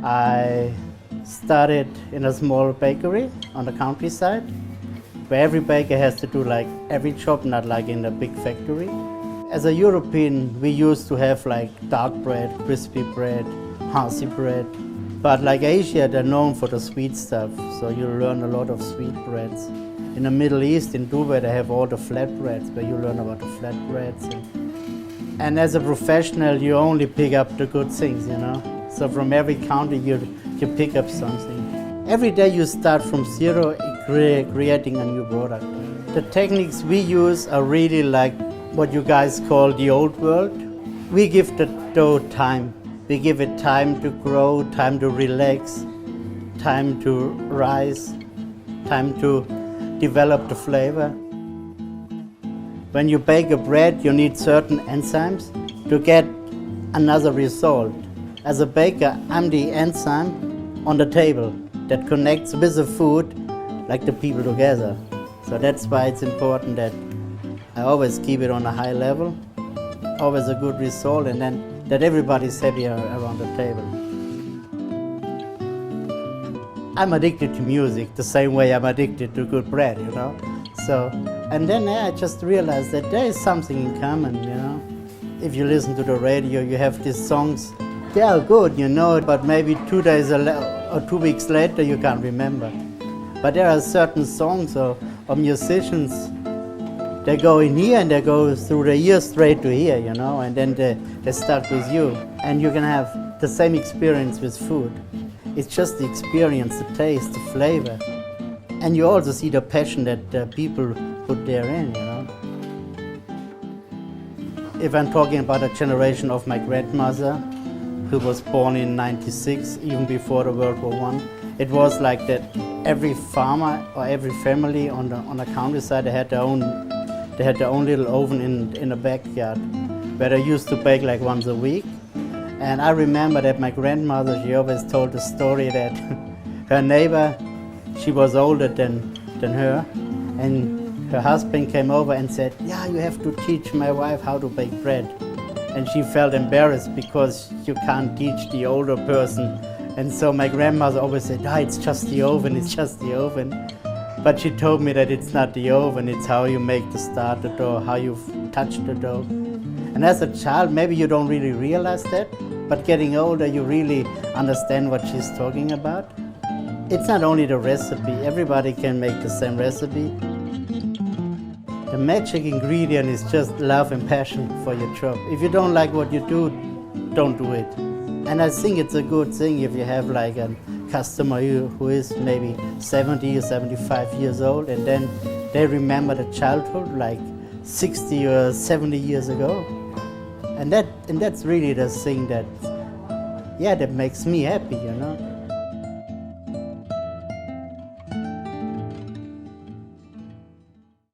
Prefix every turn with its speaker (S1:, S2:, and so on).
S1: I started in a small bakery on the countryside, where every baker has to do like every job, not like in a big factory. As a European, we used to have like dark bread, crispy bread, hearty bread. But like Asia, they're known for the sweet stuff, so you learn a lot of sweet breads. In the Middle East, in Dubai, they have all the flatbreads, where you learn about the flatbreads. And as a professional, you only pick up the good things, you know. So from every country, you pick up something. Every day you start from zero, creating a new product. The techniques we use are really like what you guys call the old world. We give the dough time. We give it time to grow, time to relax, time to rise, time to develop the flavor. When you bake a bread, you need certain enzymes to get another result. As a baker, I'm the enzyme on the table that connects with the food like the people together. So that's why it's important that I always keep it on a high level, always a good result, and then that everybody's happy around the table. I'm addicted to music the same way I'm addicted to good bread, you know. So, and then I just realized that there is something in common, you know. If you listen to the radio, you have these songs. They are good, you know, but maybe 2 days or 2 weeks later you can't remember. But there are certain songs or musicians, they go in here and they go through the ear straight to here, you know, and then they start with you. And you can have the same experience with food. It's just the experience, the taste, the flavor. And you also see the passion that people put therein, you know. If I'm talking about a generation of my grandmother, who was born in '96, even before the World War I, it was like that every farmer or every family on the countryside, they had their own little oven in the backyard, where they used to bake like once a week. And I remember that my grandmother, she always told the story that her neighbor, she was older than her, and her husband came over and said, "Yeah, you have to teach my wife how to bake bread." And she felt embarrassed because you can't teach the older person. And so my grandmother always said, "Ah, it's just the oven, it's just the oven." But she told me that it's not the oven, it's how you make the starter dough, how you touch the dough. And as a child, maybe you don't really realize that, but getting older, you really understand what she's talking about. It's not only the recipe, everybody can make the same recipe. The magic ingredient is just love and passion for your job. If you don't like what you do, don't do it. And I think it's a good thing if you have like a customer who is maybe 70 or 75 years old, and then they remember the childhood like 60 or 70 years ago. And that's really the thing that makes me happy, you know.